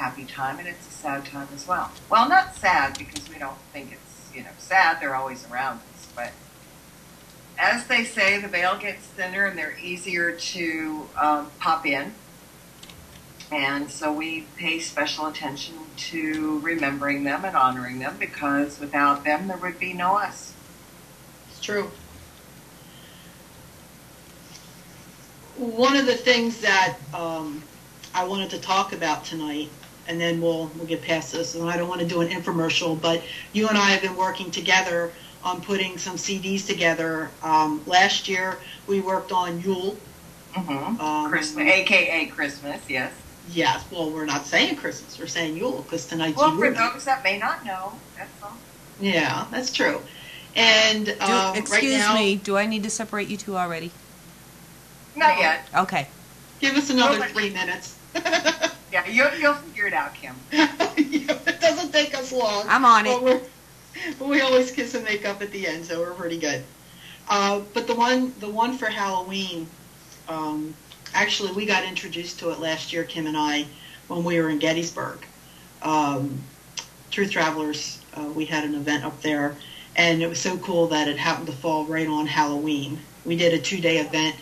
happy time and it's a sad time as well. Well, not sad because we don't think it's, sad. They're always around us. But as they say, the veil gets thinner and they're easier to pop in. And so we pay special attention to remembering them and honoring them, because without them, there would be no us. It's true. One of the things that I wanted to talk about tonight, and then we'll get past this, and I don't want to do an infomercial, but you and I have been working together on putting some CDs together. Last year, we worked on Yule. Mm-hmm. Christmas, a.k.a. Christmas, yes. Yes, well, we're not saying Christmas. We're saying Yule, because tonight's Yule. Well, for those that may not know, that's all. Yeah, that's true. And excuse right now, me, do I need to separate you two already? Not yet. Okay. Give us another 3 minutes. Yeah, you'll figure it out, Kim. It doesn't take us long. I'm on it. But we always kiss and make up at the end, so we're pretty good. But the one for Halloween, actually we got introduced to it last year, Kim and I, when we were in Gettysburg. Truth Travelers, we had an event up there, and it was so cool that it happened to fall right on Halloween. We did a 2-day event,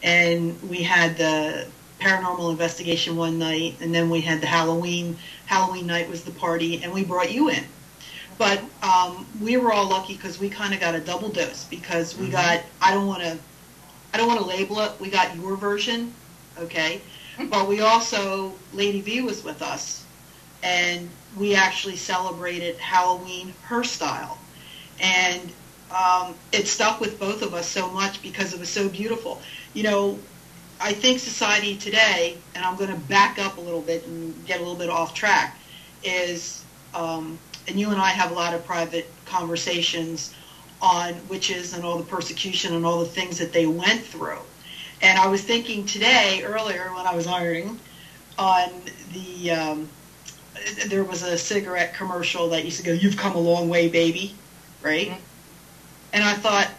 and we had the paranormal investigation one night, and then we had the Halloween night was the party, and we brought you in. But we were all lucky because we kind of got a double dose, because we got, I don't want to label it, we got your version, okay? But we also, Lady V was with us, and we actually celebrated Halloween her style. And it stuck with both of us so much because it was so beautiful. I think society today, and I'm going to back up a little bit and get a little bit off track, is, and you and I have a lot of private conversations on witches and all the persecution and all the things that they went through. And I was thinking today, earlier when I was ironing, on there was a cigarette commercial that used to go, "You've come a long way, baby," right? Mm-hmm. And I thought,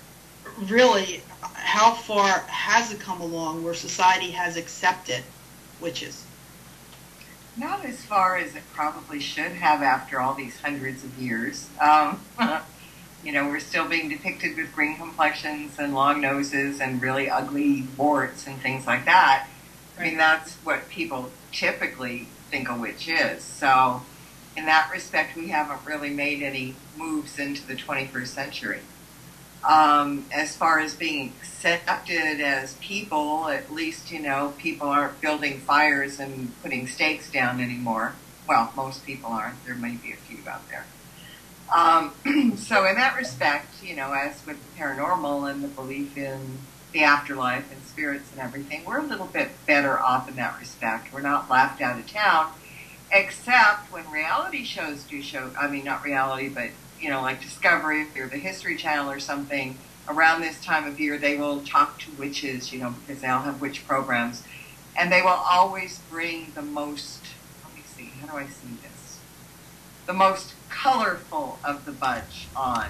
really, how far has it come along where society has accepted witches? Not as far as it probably should have after all these hundreds of years. We're still being depicted with green complexions and long noses and really ugly warts and things like that. I mean, that's what people typically think a witch is. So in that respect, we haven't really made any moves into the 21st century. As far as being accepted as people, at least, people aren't building fires and putting stakes down anymore. Well, most people aren't. There may be a few out there. So in that respect, as with the paranormal and the belief in the afterlife and spirits and everything, we're a little bit better off in that respect. We're not laughed out of town, except when reality shows not reality, but like Discovery or the History Channel or something, around this time of year, they will talk to witches, because they all have witch programs. And they will always bring the most, let me see, how do I see this? The most colorful of the bunch on,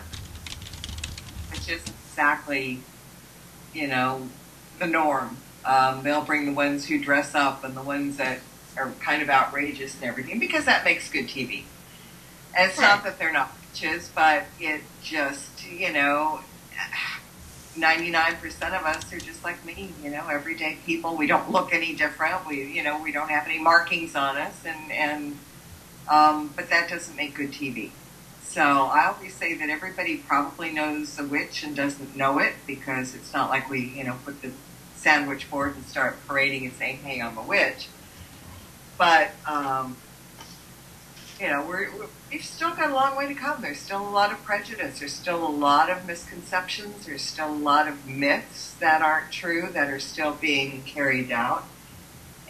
which isn't exactly, the norm. They'll bring the ones who dress up and the ones that are kind of outrageous and everything, because that makes good TV. And it's not that they're not witches, but it just, 99% of us are just like me, everyday people. We don't look any different. We don't have any markings on us, but that doesn't make good TV. So I always say that everybody probably knows a witch and doesn't know it, because it's not like we, put the sandwich board and start parading and saying, "Hey, I'm a witch." But, we've still got a long way to come. There's still a lot of prejudice. There's still a lot of misconceptions. There's still a lot of myths that aren't true that are still being carried out.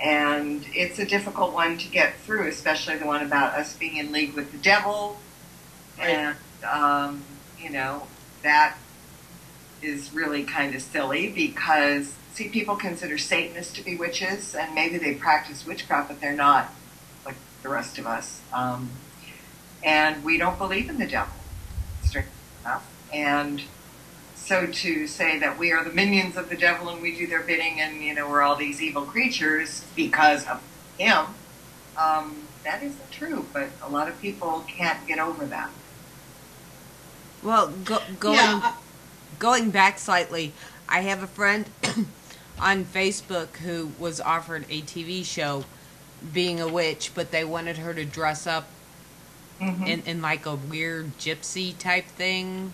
And it's a difficult one to get through, especially the one about us being in league with the devil. Right. And, that is really kind of silly because, see, people consider Satanists to be witches, and maybe they practice witchcraft, but they're not like the rest of us. And we don't believe in the devil, straight enough. And so to say that we are the minions of the devil and we do their bidding and, we're all these evil creatures because of him, that isn't true, but a lot of people can't get over that. Well, Yeah, going back slightly, I have a friend on Facebook who was offered a TV show being a witch, but they wanted her to dress up Mm-hmm. in like a weird gypsy type thing.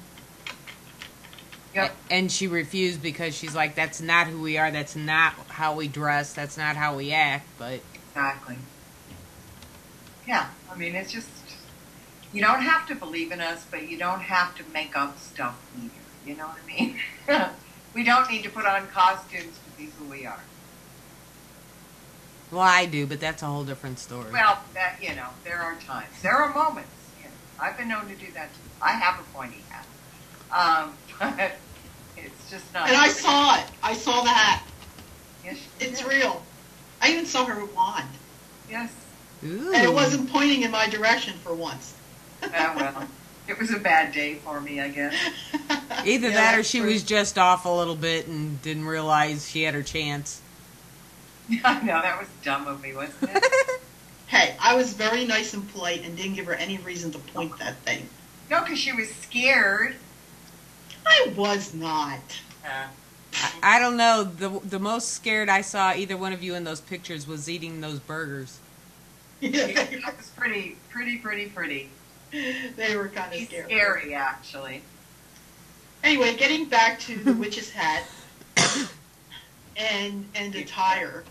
Yep. And she refused because she's like, that's not who we are, that's not how we dress, that's not how we act, but... Exactly. Yeah, I mean, it's just, you don't have to believe in us, but you don't have to make up stuff either. You know what I mean? We don't need to put on costumes to be who we are. Well, I do, but that's a whole different story. Well, that, there are times. There are moments. I've been known to do that too. I have a pointy hat. But it's just not. and I saw it. I saw the hat. Yes, It's did. real. I even saw her wand. Yes. Ooh. And it wasn't pointing in my direction for once. Well, it was a bad day for me, I guess. Either Yeah, that or that's she true. was just off a little bit and didn't realize she had her chance. I know, that was dumb of me, wasn't it? Hey, I was very nice and polite and didn't give her any reason to point that thing. No, because she was scared. I was not. I don't know. The most scared I saw either one of you in those pictures was eating those burgers. Yeah, That was pretty. they were kind of He's scary. scary, actually. Anyway, getting back to the witch's hat and attire.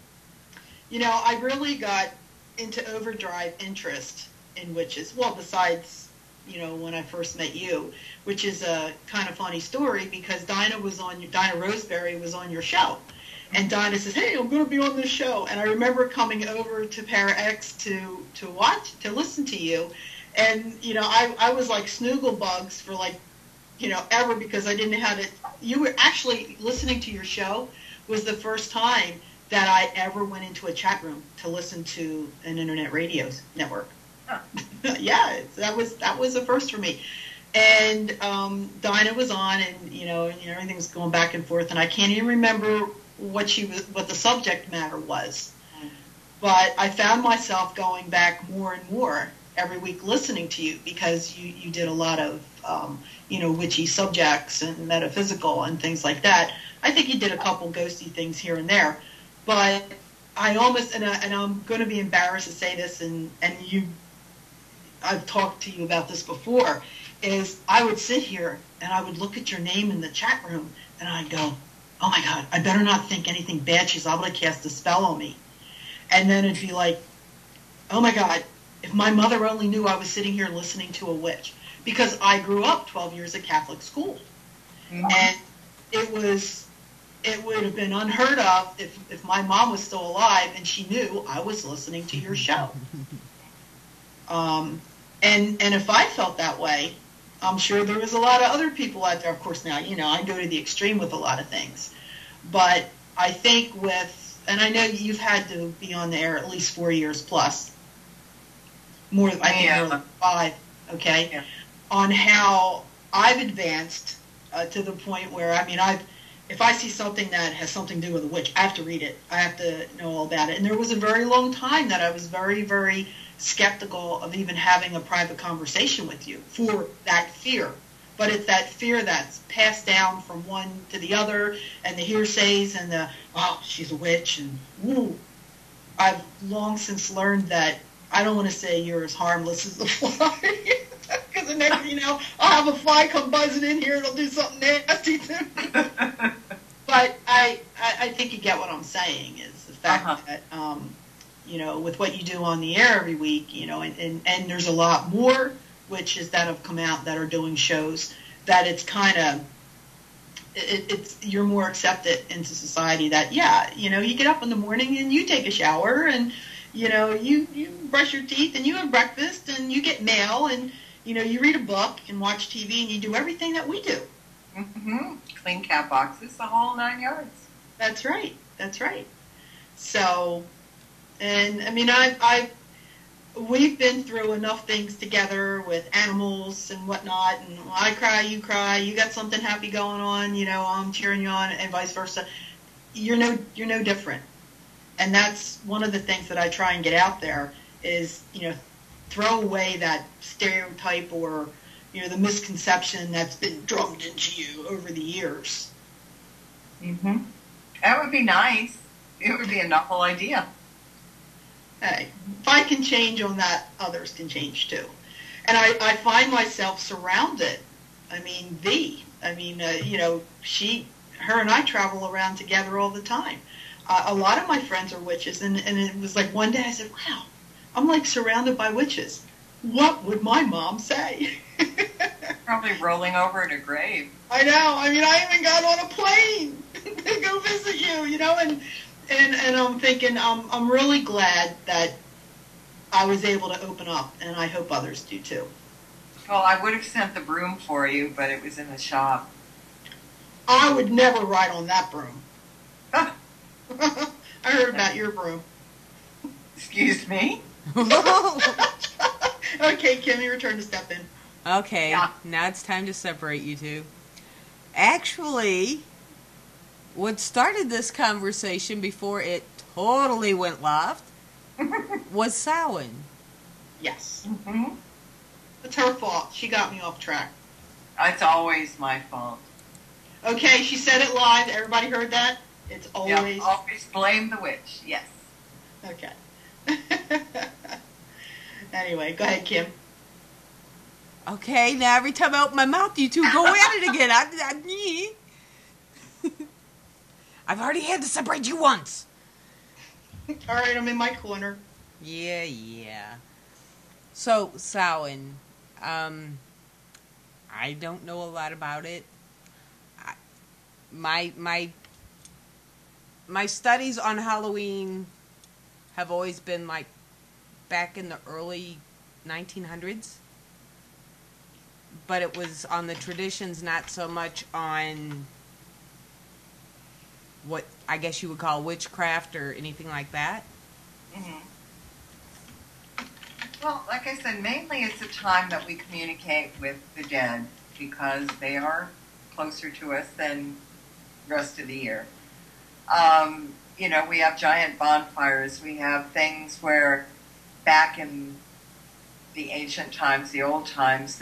I really got into overdrive interest in witches. Well, besides, when I first met you, which is a kind of funny story because Dinah Roseberry was on your show. And Dinah says, "Hey, I'm going to be on this show." And I remember coming over to Para X to listen to you. And, I was like snoogle bugs for like, ever because I didn't know how to. You were actually listening to your show was the first time that I ever went into a chat room to listen to an internet radio network. Huh. Yeah, that was a first for me. And Dinah was on, and everything was going back and forth, and I can't even remember what the subject matter was. But I found myself going back more and more every week listening to you because you did a lot of witchy subjects and metaphysical and things like that. I think you did a couple ghosty things here and there, but I almost and I'm going to be embarrassed to say this, and I've talked to you about this before. Is I would sit here and I would look at your name in the chat room and I'd go, "Oh my God, I better not think anything bad. She's able to cast a spell on me." And then it'd be like, "Oh my God, if my mother only knew I was sitting here listening to a witch." Because I grew up 12 years at Catholic school. Mm-hmm. And it would have been unheard of if my mom was still alive and she knew I was listening to your show. And if I felt that way, I'm sure there was a lot of other people out there. Of course, now, I go to the extreme with a lot of things. But I think and I know you've had to be on the air at least 4 years plus. More, I think more like 5, okay? Yeah. On how I've advanced to the point where, if I see something that has something to do with a witch, I have to read it. I have to know all about it. And there was a very long time that I was very, very skeptical of even having a private conversation with you for that fear. But it's that fear that's passed down from one to the other, and the hearsays and she's a witch, and ooh. I've long since learned that I don't want to say you're as harmless as the fly. Because the next thing you know, I'll have a fly come buzzing in here and it'll do something nasty to me. But I think you get what I'm saying is the fact that, with what you do on the air every week, and there's a lot more witches that have come out that are doing shows that it's kind of, you're more accepted into society that, you get up in the morning and you take a shower and, you brush your teeth and you have breakfast and you get mail and, you read a book and watch TV and you do everything that we do. Mm-hmm. Clean cat boxes, the whole 9 yards. That's right. So, and we've been through enough things together with animals and whatnot, and I cry, you got something happy going on, I'm cheering you on, and vice versa. You're no different. And that's one of the things that I try and get out there is, throw away that stereotype or, the misconception that's been drummed into you over the years. Mm-hmm. That would be nice. It would be a novel idea. Hey, if I can change on that, others can change too. And I find myself surrounded. Her and I travel around together all the time. A lot of my friends are witches, and it was like one day I said, wow, I'm like surrounded by witches. What would my mom say? Probably rolling over in a grave. I know. I even got on a plane to go visit you, and I'm thinking, I'm really glad that I was able to open up, and I hope others do too. Well, I would have sent the broom for you, but it was in the shop. I would never ride on that broom. I heard about your broom. Excuse me? Okay, Kim, your turn to step in. Okay, Yeah. Now it's time to separate you two. Actually, what started this conversation before it totally went left was Sayin. Yes. Mm-hmm. It's her fault. She got me off track. It's always my fault. Okay, she said it live. Everybody heard that? It's always... Yeah, always blame the witch, yes. Okay. Anyway, go ahead, Kim. Okay, now every time I open my mouth, you two go at it again. I've already had to separate you once. All right, I'm in my corner. Yeah. So, Sayin, I don't know a lot about it. My studies on Halloween have always been like back in the early 1900s. But it was on the traditions, not so much on what I guess you would call witchcraft or anything like that. Mm-hmm. Well, like I said, mainly it's a time that we communicate with the dead because they are closer to us than the rest of the year. We have giant bonfires. We have things where back in the ancient times, the old times,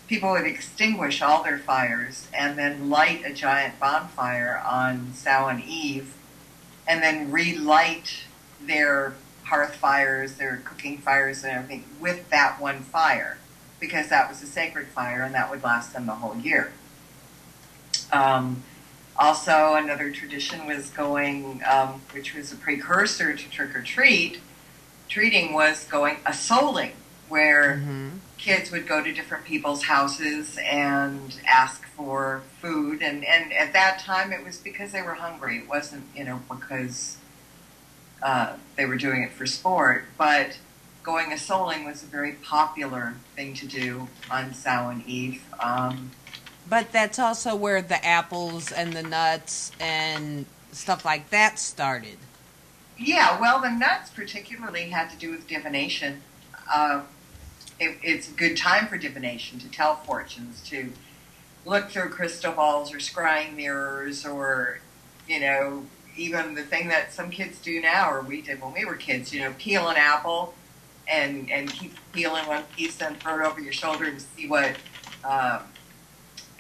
people would extinguish all their fires and then light a giant bonfire on Samhain Eve and then relight their hearth fires, their cooking fires and everything with that one fire because that was a sacred fire and that would last them the whole year. Also, another tradition was going, which was a precursor to trick-or-treating, was going a souling, where kids would go to different people's houses and ask for food. And at that time, it was because they were hungry. It wasn't, because they were doing it for sport. But going a souling was a very popular thing to do on Samhain Eve. But that's also where the apples and the nuts and stuff like that started. Yeah, well, the nuts particularly had to do with divination. It's a good time for divination, to tell fortunes, to look through crystal balls or scrying mirrors or, even the thing that some kids do now, or we did when we were kids, peel an apple and keep peeling one piece and throw it over your shoulder and see what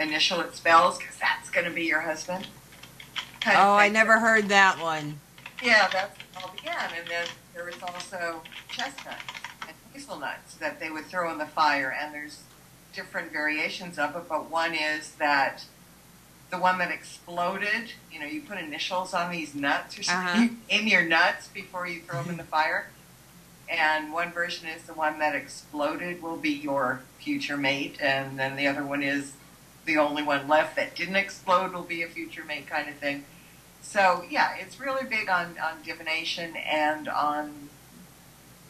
initial it spells, because that's going to be your husband. I never heard that one. Yeah, that's how it began. And then there was also chestnuts and hazelnuts that they would throw in the fire, and there's different variations of it, but one is that the one that exploded, you put initials on these nuts or something, you aim your nuts before you throw them in the fire. And one version is the one that exploded will be your future mate, and then the other one is the only one left that didn't explode will be a future mate kind of thing. So, yeah, it's really big on divination and on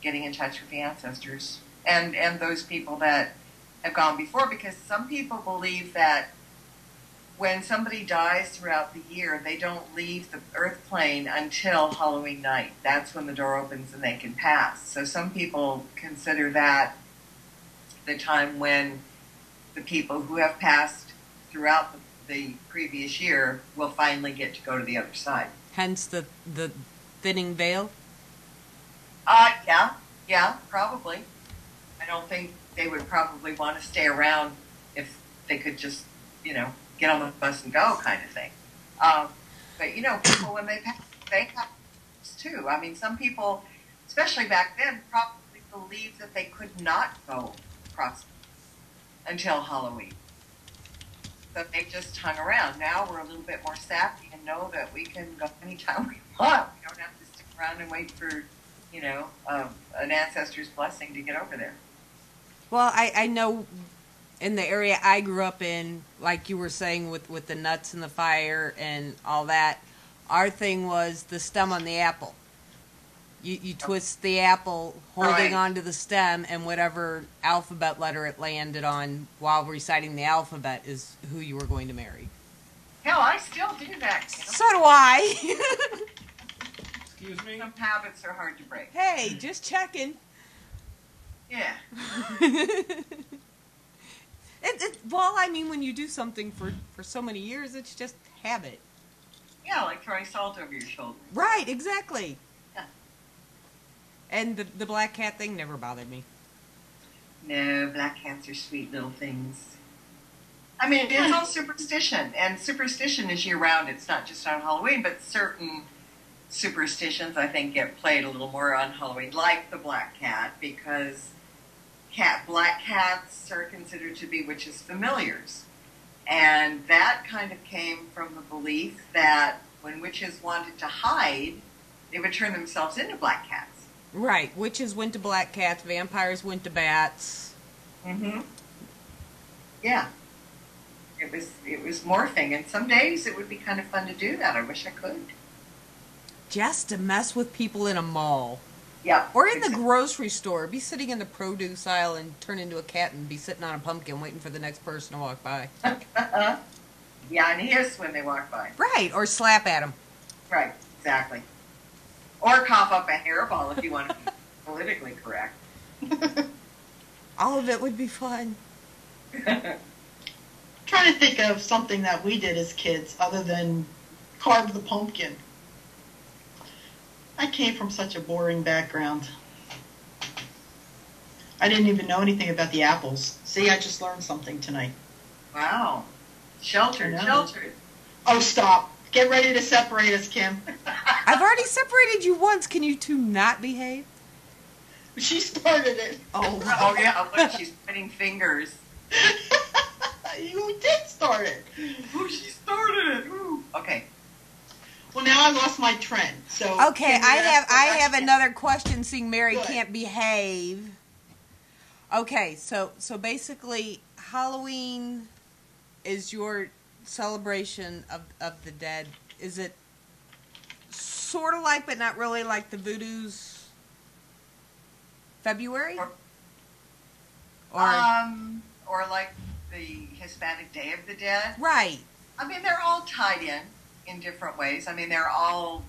getting in touch with the ancestors and those people that have gone before, because some people believe that when somebody dies throughout the year, they don't leave the earth plane until Halloween night. That's when the door opens and they can pass. So some people consider that the time when the people who have passed throughout the previous year will finally get to go to the other side. Hence the thinning veil? Yeah. Yeah, probably. I don't think they would probably want to stay around if they could just, get on the bus and go kind of thing. Um, but, people, when they pass too. I mean, some people, especially back then, probably believed that they could not go across until Halloween. So they just hung around. Now we're a little bit more savvy and know that we can go anytime we want. We don't have to stick around and wait for, an ancestor's blessing to get over there. Well, I know in the area I grew up in, like you were saying with the nuts and the fire and all that, our thing was the stem on the apple. You twist the apple holding onto the stem, and whatever alphabet letter it landed on while reciting the alphabet is who you were going to marry. Hell, I still do that. So do I. Excuse me? Some habits are hard to break. Hey, just checking. Yeah. Well, I mean, when you do something for so many years, it's just habit. Yeah, like throwing salt over your shoulder. Right, exactly. Yeah. And the black cat thing never bothered me. No, black cats are sweet little things. I mean, it's all superstition, and superstition is year-round. It's not just on Halloween, but certain superstitions, I think, get played a little more on Halloween, like the black cat, because black cats are considered to be witches' familiars. And that kind of came from the belief that when witches wanted to hide, they would turn themselves into black cats. Right. Witches went to black cats, vampires went to bats. Mm-hmm. Yeah. It was morphing, and some days it would be kind of fun to do that. I wish I could. Just to mess with people in a mall. Yeah. Or in the grocery store. Be sitting in the produce aisle and turn into a cat and be sitting on a pumpkin waiting for the next person to walk by. Yeah, and hiss when they walk by. Right, or slap at them. Right, exactly. Or cough up a hairball if you want to be politically correct. All of it would be fun. Trying to think of something that we did as kids other than carve the pumpkin. I came from such a boring background. I didn't even know anything about the apples. See, I just learned something tonight. Wow. Sheltered. Oh, stop. Get ready to separate us, Kim. I've already separated you once. Can you two not behave? She started it. Oh yeah, look, she's pointing fingers. You did start it. Oh, she started it. Ooh. Okay. Well, now I lost my trend. So okay, I have another question. Seeing Mary can't behave. Okay, so basically, Halloween is your celebration of the dead. Is it sort of like, but not really, like the Voodoo's February? Or like the Hispanic Day of the Dead. Right. I mean, they're all tied in different ways. I mean, they're all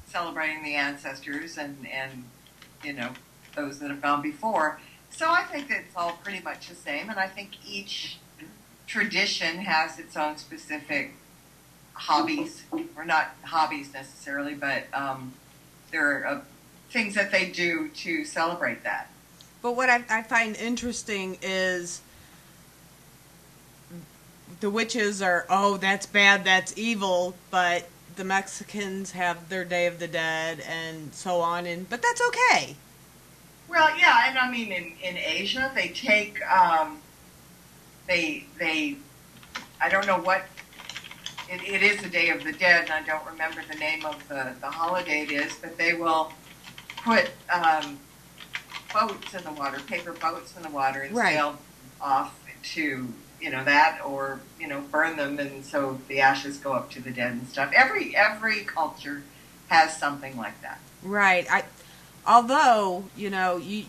celebrating the ancestors and those that have gone before. So I think that it's all pretty much the same, and I think each tradition has its own specific hobbies, or not hobbies necessarily, but there are things that they do to celebrate that. But what I find interesting is the witches are, oh, that's bad, that's evil, but the Mexicans have their Day of the Dead and so on, but that's okay. Well, yeah, and I mean, in Asia, they take, they I don't know what, it is the Day of the Dead, and I don't remember the name of the holiday it is, but they will put boats in the water, paper boats in the water, and sail off to, that, or, burn them, and so the ashes go up to the dead and stuff. Every culture has something like that. Right. Although, the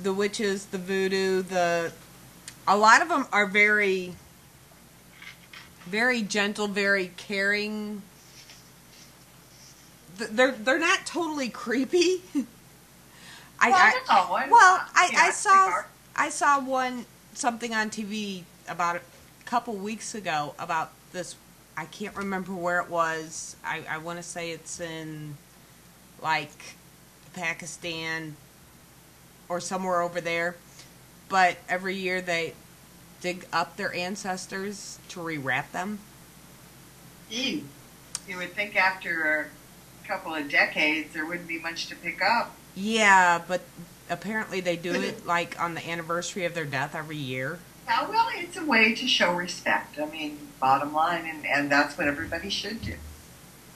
witches, the voodoo, a lot of them are very, very gentle, very caring. They're not totally creepy. I saw something on TV about a couple weeks ago about this. I can't remember where it was. I want to say it's in like Pakistan or somewhere over there. But every year they dig up their ancestors to rewrap them. Ew. You would think after a couple of decades there wouldn't be much to pick up. Yeah, but apparently they do it like on the anniversary of their death every year. Yeah, well, it's a way to show respect. I mean, bottom line, and that's what everybody should do.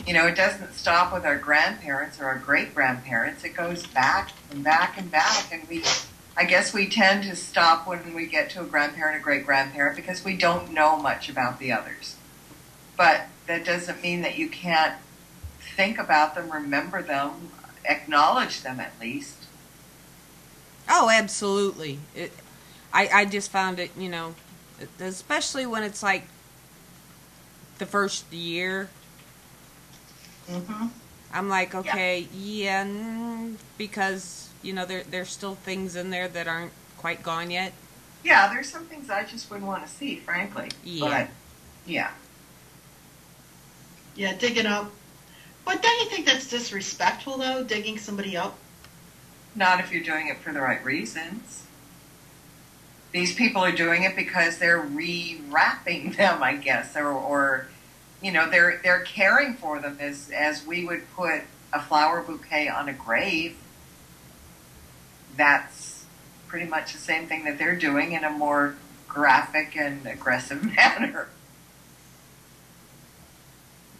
You know, it doesn't stop with our grandparents or our great-grandparents. It goes back and back and back, and I guess we tend to stop when we get to a grandparent or great-grandparent because we don't know much about the others. But that doesn't mean that you can't think about them, remember them, acknowledge them at least. Oh, absolutely. I just found it, you know, especially when it's like the first year. Mm-hmm. I'm like, okay, because, you know, there's still things in there that aren't quite gone yet. Yeah, there's some things I just wouldn't want to see, frankly. Yeah. But, yeah. Yeah, digging up. But don't you think that's disrespectful, though, digging somebody up? Not if you're doing it for the right reasons. These people are doing it because they're rewrapping them, I guess, or you know, they're caring for them as we would put a flower bouquet on a grave. That's pretty much the same thing that they're doing in a more graphic and aggressive manner.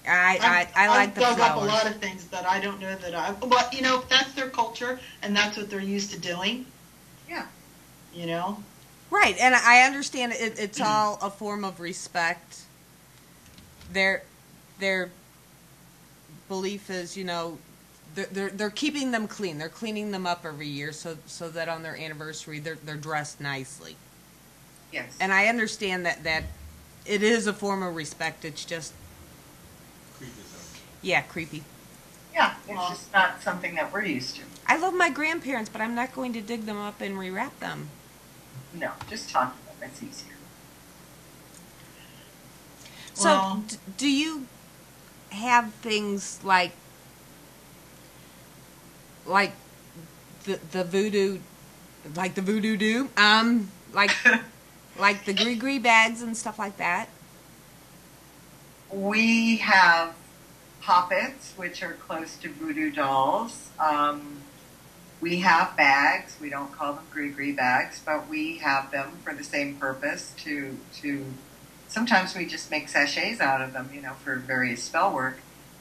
I like I've the dug flowers. up a lot of things that I don't know that but, you know, that's their culture, and that's what they're used to doing. Yeah. You know? Right, and I understand it's all a form of respect. Their belief is, you know, they're keeping them clean. They're cleaning them up every year so that on their anniversary they're dressed nicely. Yes. And I understand that it is a form of respect. It's just creepy. Yeah, it's just not something that we're used to. I love my grandparents, but I'm not going to dig them up and rewrap them. No, just talk to them. It's easier. So, Well- do you have things like the voodoo, like the voodoo do, like like the gree bags and stuff like that? We have poppets, which are close to voodoo dolls. We have bags. We don't call them gree bags, but we have them for the same purpose to sometimes we just make sachets out of them, you know, for various spell work.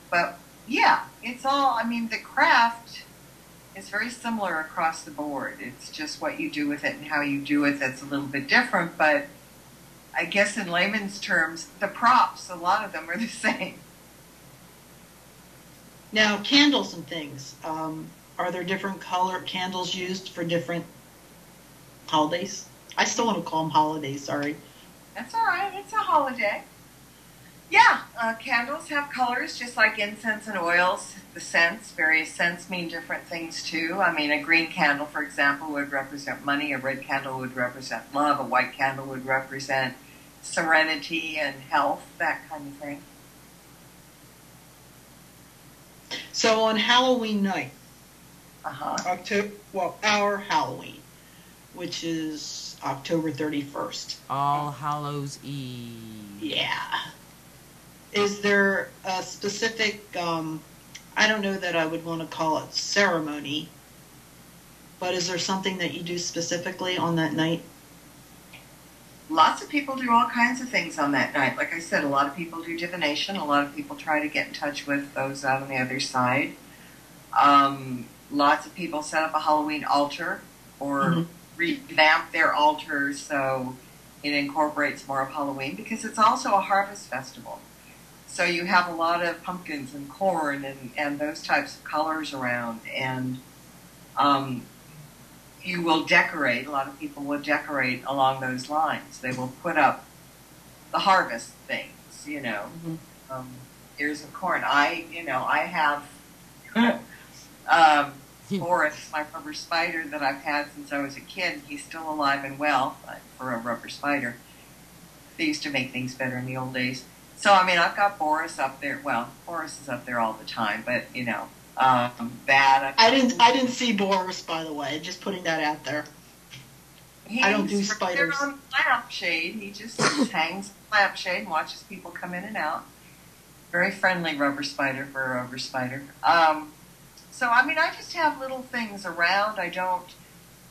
But yeah, it's all, I mean, the craft is very similar across the board. It's just what you do with it and how you do it that's a little bit different, but I guess in layman's terms, the props, a lot of them are the same. Now, candles and things. Are there different color candles used for different holidays? I still want to call them holidays, sorry. That's all right. It's a holiday. Yeah, candles have colors just like incense and oils. The scents, various scents mean different things too. I mean, a green candle, for example, would represent money. A red candle would represent love. A white candle would represent serenity and health, that kind of thing. So on Halloween night, Uh-huh. our Halloween, which is October 31st. All Hallows Eve. Yeah. Is there a specific, I don't know that I would want to call it ceremony, but is there something that you do specifically on that night? Lots of people do all kinds of things on that night. Like I said, a lot of people do divination. A lot of people try to get in touch with those out on the other side. Lots of people set up a Halloween altar or revamp their altar so it incorporates more of Halloween because it's also a harvest festival. So you have a lot of pumpkins and corn and those types of colors around. And you will decorate, a lot of people will decorate along those lines. They will put up the harvest things, you know, ears of corn. I have Boris, my rubber spider that I've had since I was a kid. He's still alive and well for a rubber spider. They used to make things better in the old days. So, I mean, I've got Boris up there. Well, Boris is up there all the time, but, you know, That I didn't see Boris, by the way. Just putting that out there. I don't do he's right there spiders. on the lampshade. He just hangs the lampshade and watches people come in and out. Very friendly rubber spider for a rubber spider. So I mean, I just have little things around. I don't.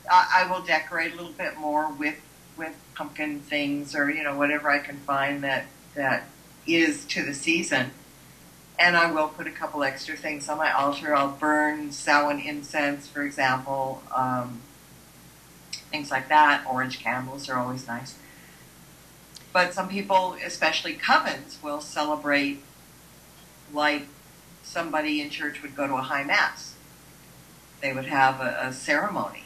I will decorate a little bit more with pumpkin things or whatever I can find that is to the season. And I will put a couple extra things on my altar. I'll burn Sayin incense, for example, things like that. Orange candles are always nice. But some people, especially covens, will celebrate like somebody in church would go to a high mass. They would have a ceremony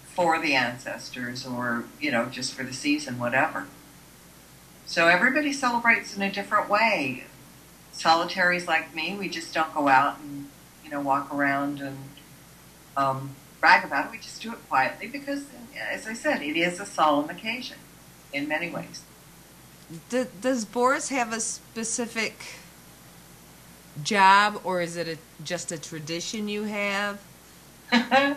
for the ancestors or, just for the season, whatever. So everybody celebrates in a different way. Solitaries like me, we just don't go out and, walk around and brag about it. We just do it quietly because, as I said, it is a solemn occasion in many ways. Does Boris have a specific job, or is it just a tradition you have? I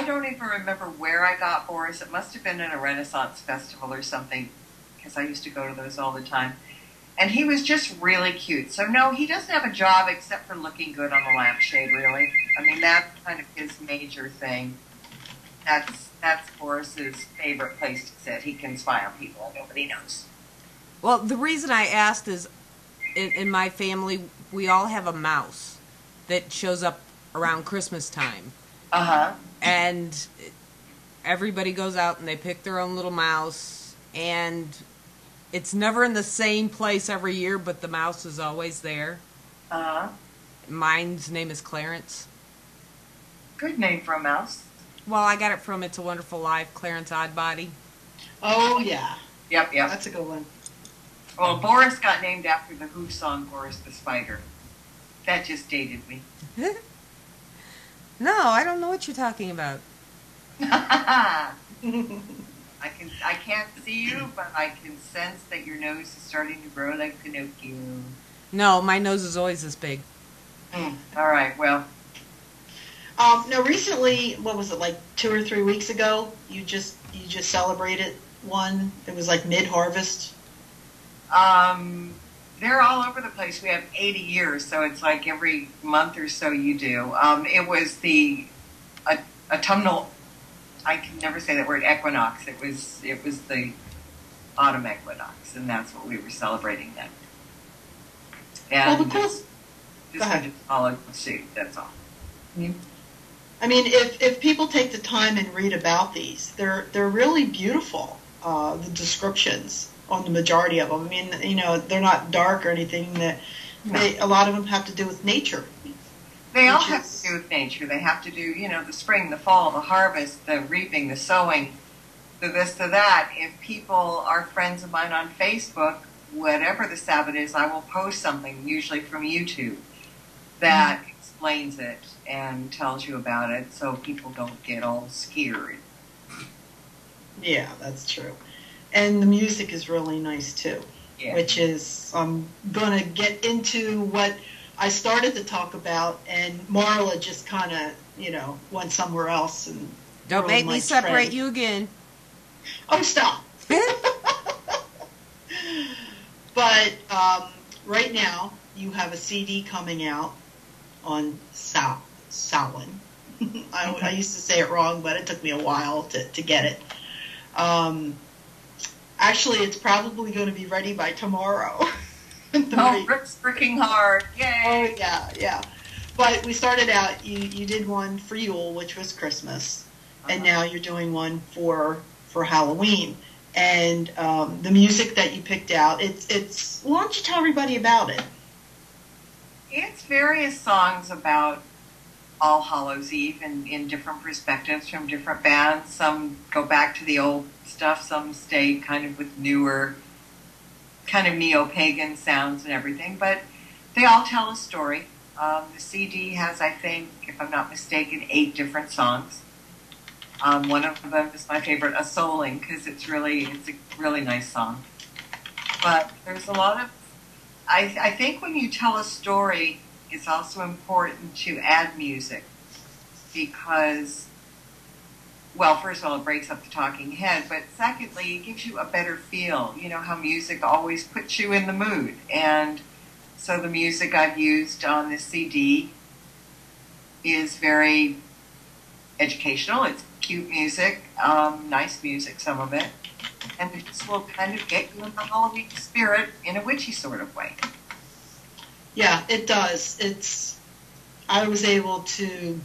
don't even remember where I got Boris. It must have been in a Renaissance festival or something, because I used to go to those all the time. And he was just really cute. So no, he doesn't have a job except for looking good on the lampshade, really. I mean, that's kind of his major thing. That's Boris's favorite place to sit. He can spy on people and nobody knows. Well, the reason I asked is, in my family, we all have a mouse that shows up around Christmas time. Uh-huh. And everybody goes out and they pick their own little mouse, and it's never in the same place every year, but the mouse is always there. Uh-huh. Mine's name is Clarence. Good name for a mouse. Well, I got it from It's a Wonderful Life, Clarence Oddbody. Oh, yeah. Yep. That's a good one. Well, Boris got named after the Who song Boris the Spider. That just dated me. No, I don't know what you're talking about. I can't see you, but I can sense that your nose is starting to grow like Pinocchio. No, my nose is always this big. All right, well. Now, recently, what was it, like 2 or 3 weeks ago? You just celebrated one. It was like mid-harvest. They're all over the place. We have 80 years, so it's like every month or so you do. It was the autumnal. I can never say that word, equinox. It was the autumn equinox, and that's what we were celebrating then. And Well, because just followed suit. That's all. I mean, if people take the time and read about these, they're really beautiful. The descriptions on the majority of them. I mean, they're not dark or anything. A lot of them have to do with nature. They all have to do with nature. They have to do, the spring, the fall, the harvest, the reaping, the sowing, the this, the that. If people are friends of mine on Facebook, whatever the Sabbath is, I will post something, usually from YouTube, that explains it and tells you about it so people don't get all scared. Yeah, that's true. And the music is really nice, too, which is, I'm going to get into what I started to talk about, and Marla just kind of, went somewhere else. And don't make me separate you again. Oh, stop. But right now, you have a CD coming out on Sayin. I used to say it wrong, but it took me a while to get it. Actually, it's probably going to be ready by tomorrow. Rick's working hard. Yay! Oh, yeah. But we started out, you did one for Yule, which was Christmas, and now you're doing one for Halloween. And the music that you picked out, it's why don't you tell everybody about it? It's various songs about All Hallows Eve in different perspectives from different bands. Some go back to the old stuff, some stay kind of with newer, kind of neo-pagan sounds and everything, but they all tell a story. The CD has, I think, if I'm not mistaken, 8 different songs. One of them is my favorite, A Souling, because it's a really nice song. But there's a lot of, I think when you tell a story it's also important to add music because, well, first of all, it breaks up the talking head, but secondly, it gives you a better feel. You know how music always puts you in the mood. And so the music I've used on this CD is very educational. It's cute music, nice music, some of it. And this will kind of get you in the Halloween spirit in a witchy sort of way. Yeah, it does. I was able to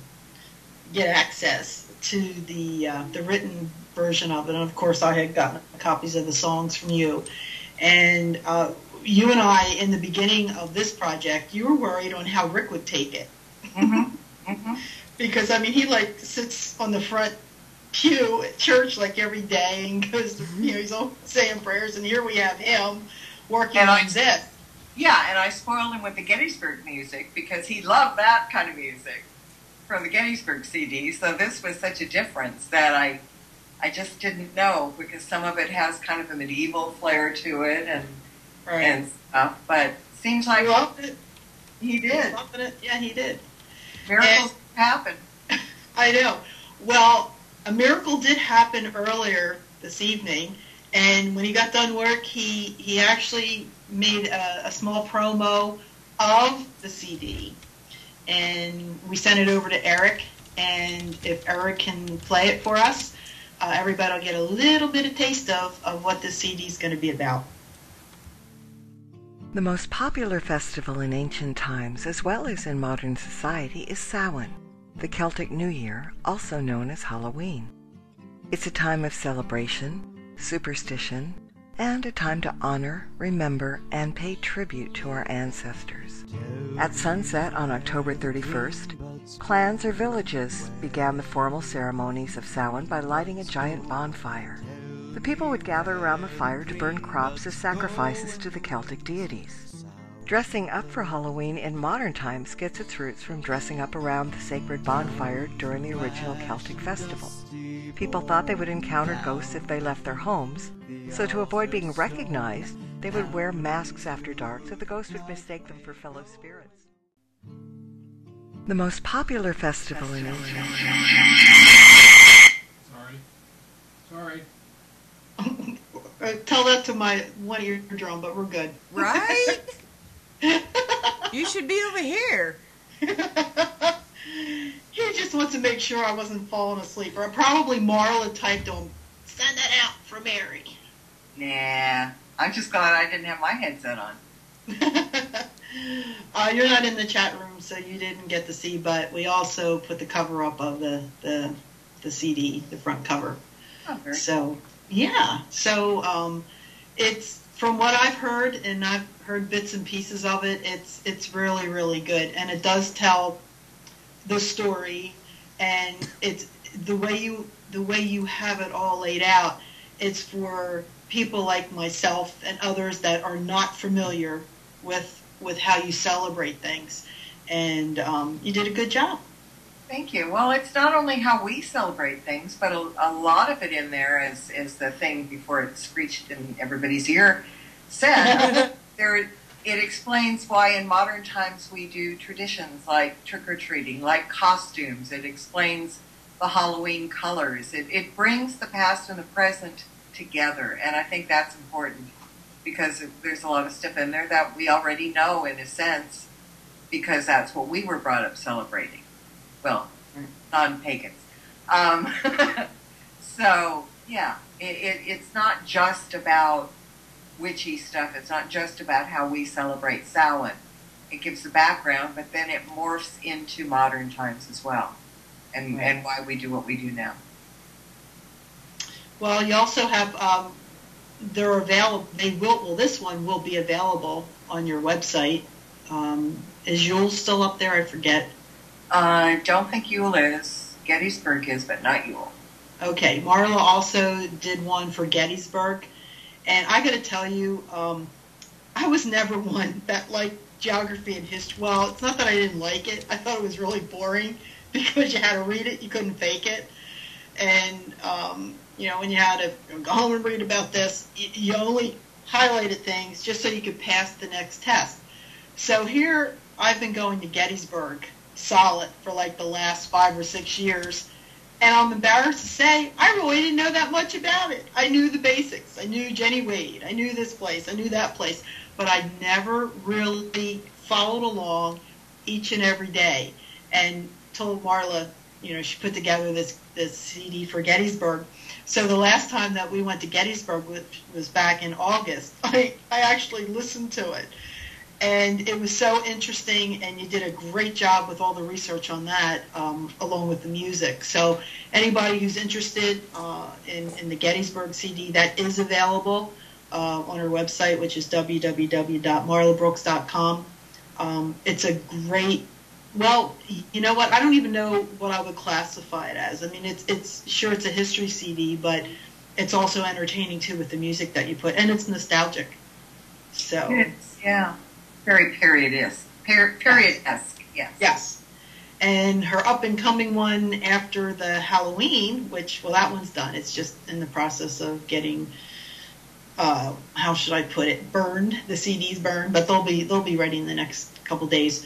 get access to the written version of it, and of course I had gotten copies of the songs from you. And you and I, in the beginning of this project, you were worried on how Rick would take it. Mm-hmm. Mm-hmm. Because, I mean, he, like, sits on the front pew at church, like, every day and goes to, you know, he's all saying prayers, and here we have him working on this. Yeah, and I spoiled him with the Gettysburg music because he loved that kind of music from the Gettysburg CD. So this was such a difference that I just didn't know, because some of it has kind of a medieval flair to it and stuff. But seems like he loved it. He did. Yeah, he did. Miracles happen. I know. Well, a miracle did happen earlier this evening, and when he got done work, he actually made a small promo of the CD, and we sent it over to Eric, and if Eric can play it for us, everybody will get a little bit of taste of what this CD is going to be about. The most popular festival in ancient times, as well as in modern society, is Samhain, the Celtic New Year, also known as Halloween. It's a time of celebration, superstition, and a time to honor, remember, and pay tribute to our ancestors. At sunset on October 31st, clans or villages began the formal ceremonies of Samhain by lighting a giant bonfire. The people would gather around the fire to burn crops as sacrifices to the Celtic deities. Dressing up for Halloween in modern times gets its roots from dressing up around the sacred bonfire during the original Celtic festival. People thought they would encounter ghosts if they left their homes, so to avoid being recognized, they would wear masks after dark so the ghosts would mistake them for fellow spirits. The most popular festival in ancient... Sorry. Tell that to my one eardrum, but we're good. Right? You should be over here. He just wants to make sure I wasn't falling asleep. Or probably Marla typed to him, "Send that out for Mary." Nah, I'm just glad I didn't have my headset on. You're not in the chat room, so you didn't get to see, but we also put the cover up of the CD, the front cover. Okay. So, yeah. So, it's, from what I've heard, and I've heard bits and pieces of it, it's really, really good. And it does tell the story, and it's the way you have it all laid out. It's for people like myself and others that are not familiar with how you celebrate things. And you did a good job. Thank you. Well, it's not only how we celebrate things, but a lot of it in there is the thing before it screeched in everybody's ear said. It explains why in modern times we do traditions like trick-or-treating, like costumes. It explains the Halloween colors. It brings the past and the present together, and I think that's important because there's a lot of stuff in there that we already know in a sense because that's what we were brought up celebrating. Well, non-pagans. So, yeah, it's not just about witchy stuff. It's not just about how we celebrate Samhain. It gives the background, but then it morphs into modern times as well, and why we do what we do now. Well, you also have, they're available, this one will be available on your website. Is Yule still up there? I forget. I don't think Yule is. Gettysburg is, but not Yule. Okay. Marla also did one for Gettysburg. And I got to tell you, I was never one that liked geography and history. Well, it's not that I didn't like it. I thought it was really boring because you had to read it. You couldn't fake it. And, when you had to go home and read about this, you only highlighted things just so you could pass the next test. So here I've been going to Gettysburg solid for like the last 5 or 6 years. And I'm embarrassed to say, I really didn't know that much about it. I knew the basics. I knew Jenny Wade. I knew this place. I knew that place. But I never really followed along each and every day. And told Marla, she put together this CD for Gettysburg. So the last time that we went to Gettysburg, which was back in August, I actually listened to it. And it was so interesting, and you did a great job with all the research on that, along with the music. So anybody who's interested in the Gettysburg CD, that is available on our website, which is www.marlabrooks.com. It's a great, well, you know what? I don't even know what I would classify it as. I mean, it's it's a history CD, but it's also entertaining, too, with the music that you put, and it's nostalgic. So it's, yeah. Very period-esque, yes. Yes. And her up-and-coming one after the Halloween, which, well, that one's done. It's just in the process of getting, how should I put it, burned. The CD's burned, but they'll be ready in the next couple days.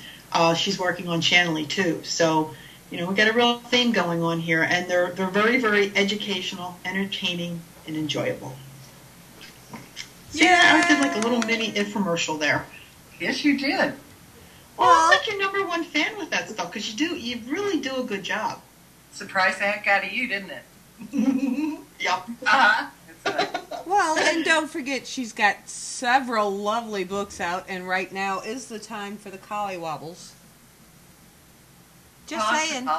She's working on Channeling, too. So, we got a real theme going on here, and they're very, very educational, entertaining, and enjoyable. So, yeah, I did like a little mini infomercial there. Yes, you did. Well, I'm like your number one fan with that stuff because you really do a good job. Surprised the heck out of you, didn't it? Yep. Well, and don't forget she's got several lovely books out, and right now is the time for the Collywobbles. Just saying.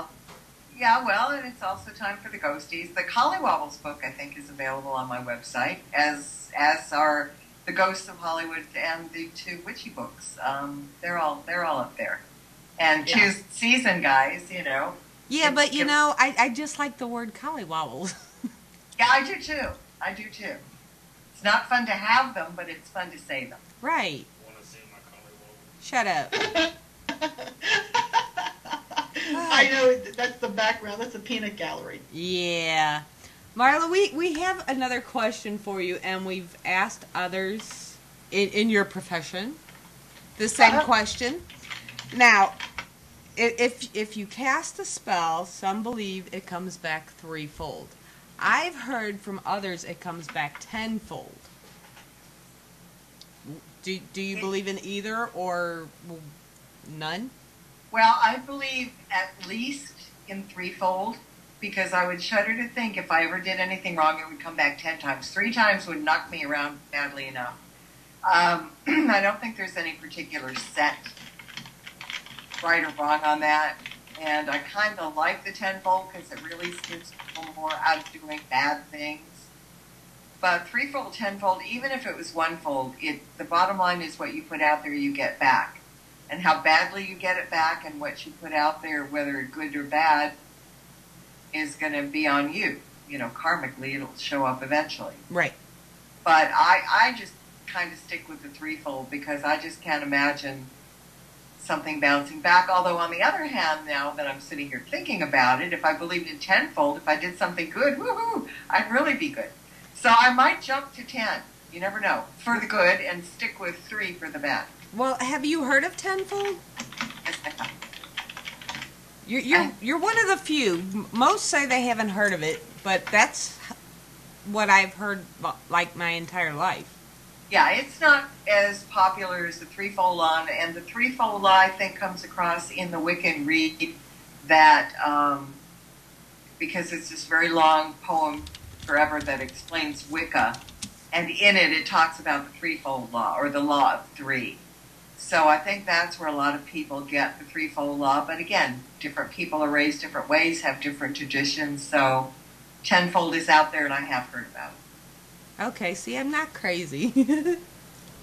Yeah, well, and it's also time for the Ghosties. The Collywobbles book, I think, is available on my website, as are the Ghosts of Hollywood and the 2 witchy books. They're all up there. And 2 season guys, Yeah, but I just like the word Collywobbles. Yeah, I do too. It's not fun to have them, but it's fun to say them. Right. Want to see my Collywobbles? Shut up. I know, that's the background. That's a peanut gallery. Yeah. Marla, we have another question for you, and we've asked others in your profession the same question. Now, if you cast a spell, some believe it comes back threefold. I've heard from others it comes back tenfold. Do you believe in either or none? Well, I believe at least in threefold, because I would shudder to think if I ever did anything wrong, it would come back 10 times. 3 times would knock me around badly enough. I don't think there's any particular set right or wrong on that. And I kind of like the tenfold because it really scares people more out of doing bad things. But threefold, tenfold, even if it was onefold, the bottom line is what you put out there, you get back. And how badly you get it back and what you put out there, whether good or bad, is going to be on you. Karmically, it'll show up eventually. Right. But I just kind of stick with the threefold because I just can't imagine something bouncing back. Although, on the other hand, now that I'm sitting here thinking about it, if I believed in tenfold, if I did something good, woohoo, I'd really be good. So I might jump to 10. You never know. For the good and stick with 3 for the bad. Well, have you heard of tenfold? Yes, I have. You're one of the few. Most say they haven't heard of it, but that's what I've heard like my entire life. Yeah, it's not as popular as the threefold law, and the threefold law I think comes across in the Wiccan Read that because it's this very long poem forever that explains Wicca, and in it talks about the threefold law or the law of 3. So I think that's where a lot of people get the threefold law. But again, different people are raised different ways, have different traditions. So tenfold is out there, and I have heard about it. Okay, see, I'm not crazy.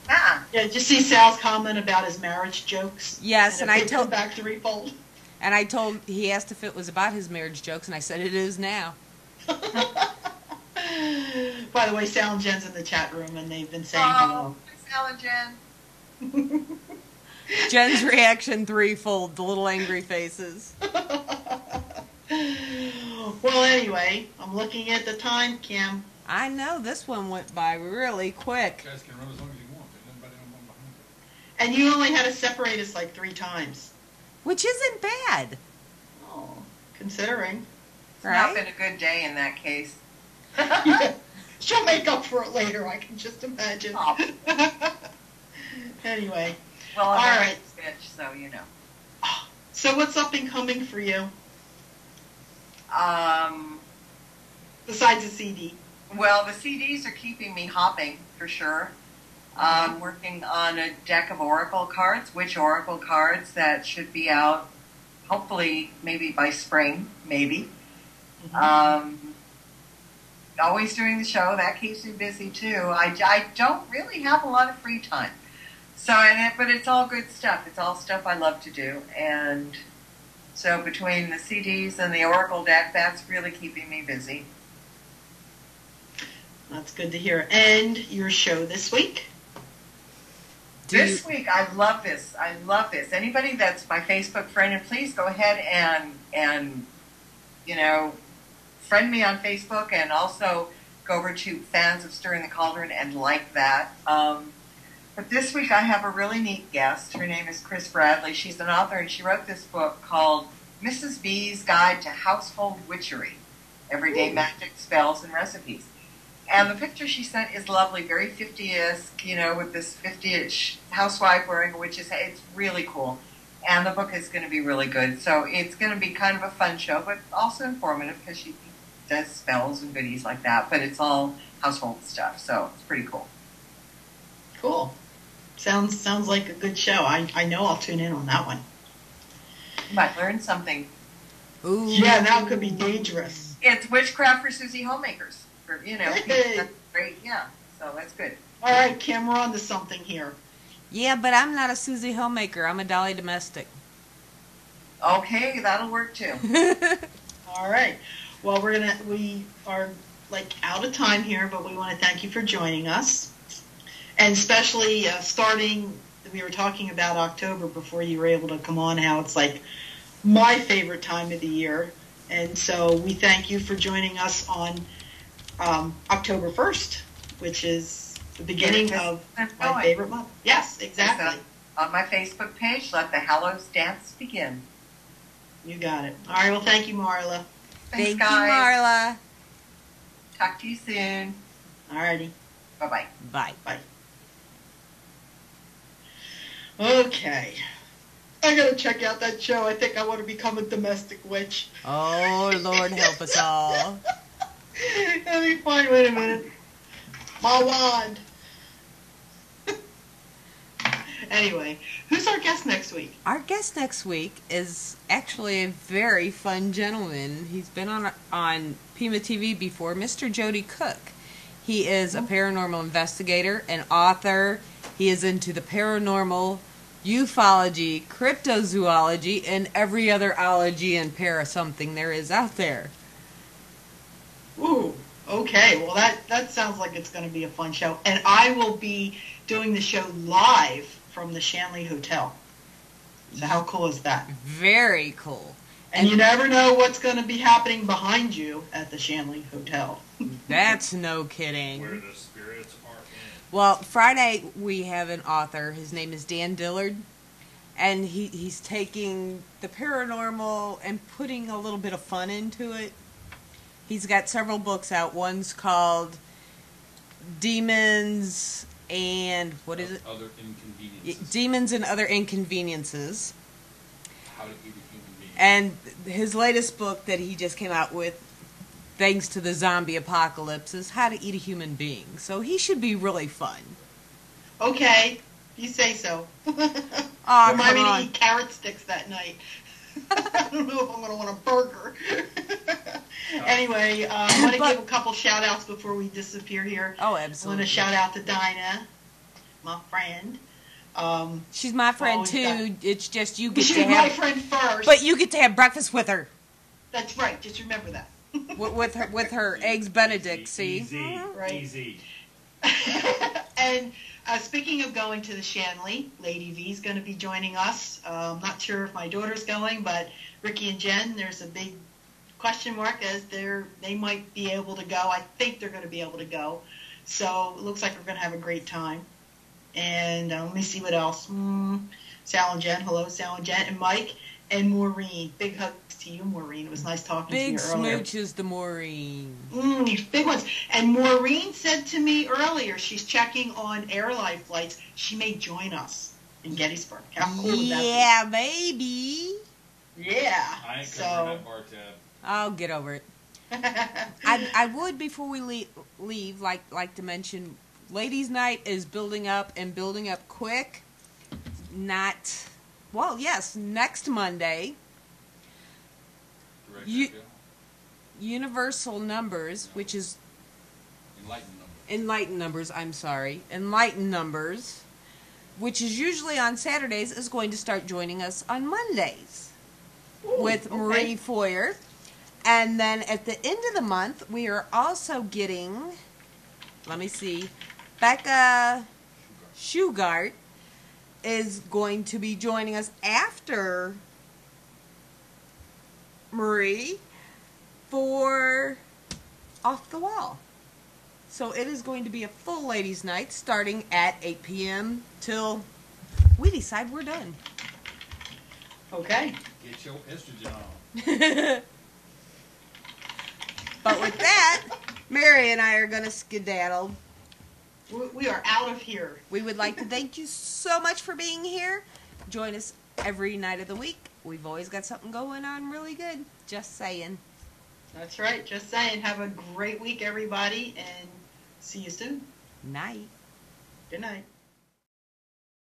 Ah. Yeah, did you see Sal's comment about his marriage jokes? Yes, and I told back threefold. And I told he asked if it was about his marriage jokes, and I said it is now. By the way, Sal and Jen's in the chat room, and they've been saying hello. Sal and Jen. Jen's reaction threefold, the little angry faces. Well, anyway, I'm looking at the time, Kim. I know, this one went by really quick. You guys can run as long as you want. There's nobody on behind And you only had to separate us like 3 times. Which isn't bad. Oh, considering. It's not been a good day in that case. Yeah. She'll make up for it later, I can just imagine. Oh. Anyway. Well, All I'm right. a bitch, so you know. So what's up and coming for you? Besides the CD. Well, the CDs are keeping me hopping for sure. I'm working on a deck of Oracle cards, witch Oracle cards that should be out hopefully maybe by spring, maybe. Always doing the show, that keeps me busy too. I don't really have a lot of free time. So, but it's all good stuff. It's all stuff I love to do. And so between the CDs and the Oracle deck, that's really keeping me busy. That's good to hear. And your show this week? This week, I love this. I love this. Anybody that's my Facebook friend, and please go ahead and you know, friend me on Facebook, and also go over to Fans of Stirring the Cauldron and like that. But this week I have a really neat guest. Her name is Chris Bradley. She's an author, and she wrote this book called Mrs. B's Guide to Household Witchery, Everyday Magic, Spells, and Recipes. And the picture she sent is lovely, very 50-esque, you know, with this 50-ish housewife wearing a witch's hat. It's really cool. And the book is going to be really good. So it's going to be kind of a fun show, but also informative because she does spells and goodies like that. But it's all household stuff, so it's pretty cool. Cool. Sounds like a good show. I know I'll tune in on that one. You might learn something. Ooh. Yeah, now it could be dangerous. It's Witchcraft for Susie Homemakers. For, you know, Hey. that's great. Yeah, so that's good. All right, Kim, we're on to something here. Yeah, but I'm not a Susie Homemaker. I'm a Dolly Domestic. Okay, that'll work too. All right. Well, we are like out of time here, but we want to thank you for joining us. And especially starting, we were talking about October before you were able to come on, how it's like my favorite time of the year. And so we thank you for joining us on October 1st, which is the beginning of my favorite month. Yes, exactly. On my Facebook page, let the Hallows dance begin. You got it. All right, well, thank you, Marla. Thanks, Thank guys. you, Marla. Talk to you soon. All righty. Bye-bye. Bye. Bye. Okay. I gotta check out that show. I think I want to become a domestic witch. Oh, Lord help us all. Let me find, wait a minute. My wand. Anyway, who's our guest next week? Our guest next week is actually a very fun gentleman. He's been on Pima TV before, Mr. Jody Cook. He is a paranormal investigator, an author. He is into the paranormal, ufology, cryptozoology, and every other ology and para something there is out there. Ooh, okay. Well, that sounds like it's going to be a fun show. And I will be doing the show live from the Shanley Hotel. So how cool is that? Very cool. And you never know what's going to be happening behind you at the Shanley Hotel. That's no kidding. Where the spirits are in. Well, Friday we have an author. His name is Dan Dillard. And he's taking the paranormal and putting a little bit of fun into it. He's got several books out. One's called Demons and, what is it? Other inconveniences. Demons and Other Inconveniences. How to eat a human being. And his latest book that he just came out with, thanks to the zombie apocalypse, is How to Eat a Human Being. So he should be really fun. Okay, you say so. Aw, Remind me come to on. eat carrot sticks that night. I don't know if I'm going to want a burger. Anyway, I want to give a couple shout-outs before we disappear here. Oh, I want absolutely. to shout out to Dinah, my friend. She's my friend always too. got- It's just you get She's to my have, friend first. but you get to have breakfast with her, That's right. Just remember that. with her eggs Benedict. See, Easy. Right. Easy. And speaking of going to the Shanley, Lady V is going to be joining us. I'm not sure if my daughter's going, but Ricky and Jen, there's a big question mark as they might be able to go. I think they're going to be able to go. So it looks like we're going to have a great time. and let me see what else. Sal and Jen, hello, Sal and Jen, and Mike and Maureen. Big hugs to you, Maureen. It was nice talking to you Big earlier. smooches to Maureen. Big ones. And Maureen said to me earlier, she's checking on airline flights. She may join us in Gettysburg. How cool would that be? Yeah, baby. Yeah. I ain't So covering that bar tab. I'll get over it. I would, before we leave, like to mention, Ladies' Night is building up and building up quick. Next Monday. Direct You- Echo. Universal Numbers, which is Enlightened numbers. Enlightened Numbers, which is usually on Saturdays, is going to start joining us on Mondays with Marie Foyer. And then at the end of the month, we are also getting, Becca Shugart is going to be joining us after Marie for Off the Wall. So it is going to be a full ladies' night starting at 8 p.m. till we decide we're done. Okay. Get your estrogen on. But with that, Mary and I are going to skedaddle. We are out of here. We would like to thank you so much for being here. Join us every night of the week. We've always got something going on really good. Just saying. That's right. Just saying. Have a great week, everybody, and see you soon. Night. Good night.